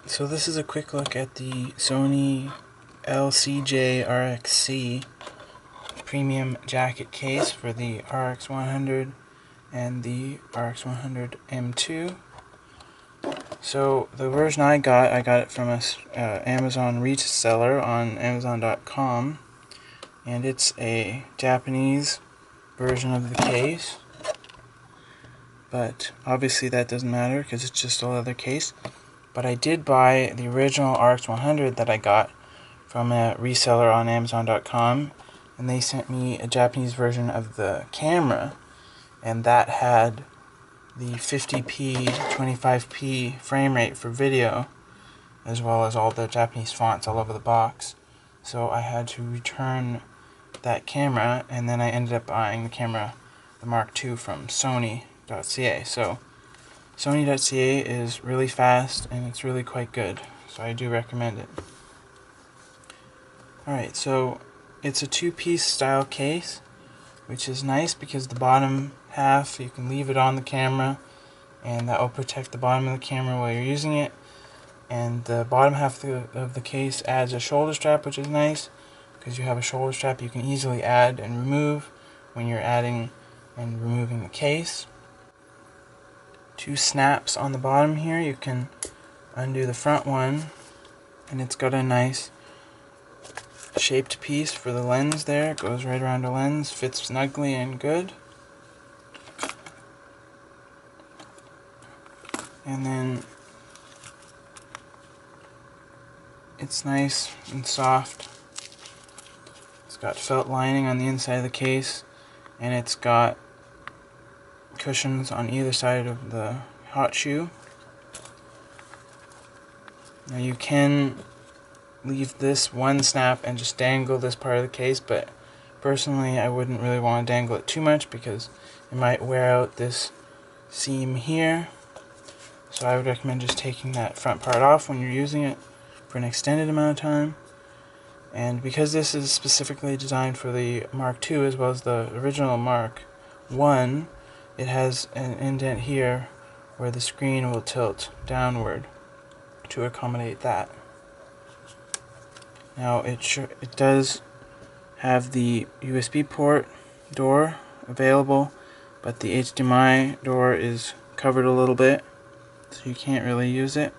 So this is a quick look at the Sony LCJ-RXC premium jacket case for the RX100 and the RX100M2. So the version I got it from a Amazon reseller on Amazon.com, and it's a Japanese version of the case. But obviously that doesn't matter because it's just a leather case. But I did buy the original RX100 that I got from a reseller on Amazon.com, and they sent me a Japanese version of the camera, and that had the 50p, 25p frame rate for video, as well as all the Japanese fonts all over the box. So I had to return that camera, and then I ended up buying the camera, the Mark II, from Sony.ca. So Sony.ca is really fast and it's really quite good, so I do recommend it. Alright, so it's a two-piece style case, which is nice because the bottom half you can leave it on the camera and that will protect the bottom of the camera while you're using it, and the bottom half of the case adds a shoulder strap, which is nice because you have a shoulder strap you can easily add and remove when you're adding and removing the case. Two snaps on the bottom here. You can undo the front one, and it's got a nice shaped piece for the lens there. It goes right around the lens, fits snugly and good. And then it's nice and soft. It's got felt lining on the inside of the case, and it's got cushions on either side of the hot shoe. Now you can leave this one snap and just dangle this part of the case, but personally I wouldn't really want to dangle it too much because it might wear out this seam here. So I would recommend just taking that front part off when you're using it for an extended amount of time. And because this is specifically designed for the Mark II as well as the original Mark I, it has an indent here where the screen will tilt downward to accommodate that. Now it does have the USB port door available, but the HDMI door is covered a little bit, so you can't really use it.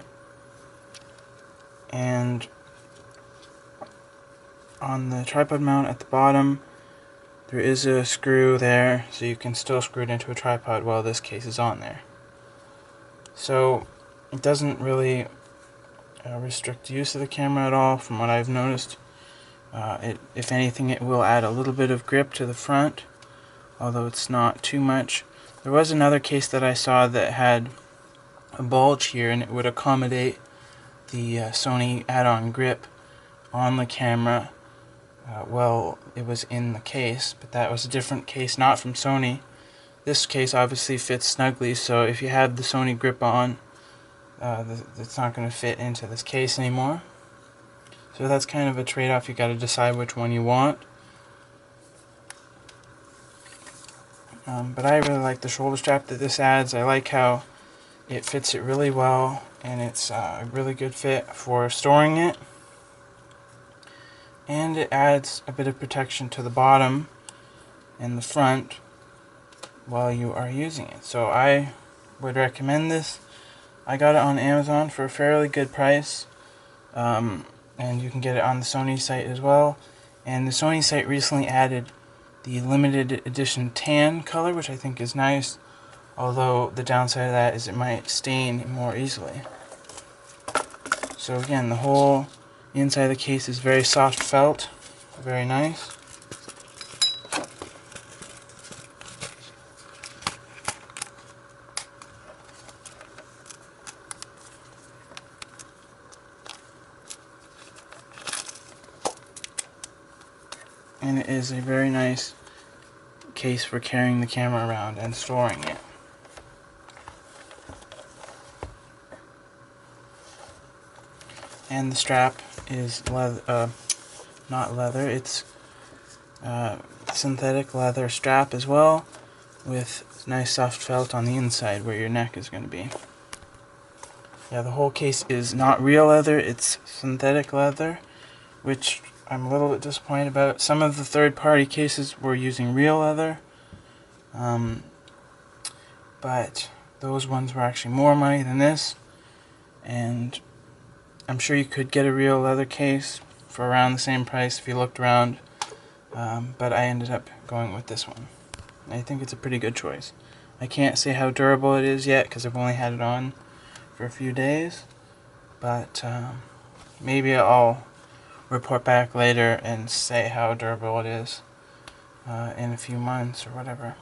And on the tripod mount at the bottom, there is a screw there, so you can still screw it into a tripod while this case is on there. So it doesn't really restrict the use of the camera at all from what I've noticed. If anything, it will add a little bit of grip to the front, although it's not too much. There was another case that I saw that had a bulge here, and it would accommodate the Sony add-on grip on the camera while it was in the case, but that was a different case, not from Sony. This case obviously fits snugly, so if you have the Sony grip on, it's not going to fit into this case anymore. So that's kind of a trade-off. You got to decide which one you want. But I really like the shoulder strap that this adds. I like how it fits it really well, and it's a really good fit for storing it. And it adds a bit of protection to the bottom and the front while you are using it. So I would recommend this. I got it on Amazon for a fairly good price, and you can get it on the Sony site as well. And the Sony site recently added the limited edition tan color, which I think is nice, although the downside of that is it might stain more easily. So again, the whole inside of the case is very soft felt, very nice. And it is a very nice case for carrying the camera around and storing it. And the strap is not leather, it's synthetic leather strap as well, with nice soft felt on the inside where your neck is going to be. Yeah, the whole case is not real leather, it's synthetic leather, which I'm a little bit disappointed about. Some of the third-party cases were using real leather, but those ones were actually more money than this, and I'm sure you could get a real leather case for around the same price if you looked around, but I ended up going with this one. I think it's a pretty good choice. I can't say how durable it is yet because I've only had it on for a few days, but maybe I'll report back later and say how durable it is in a few months or whatever.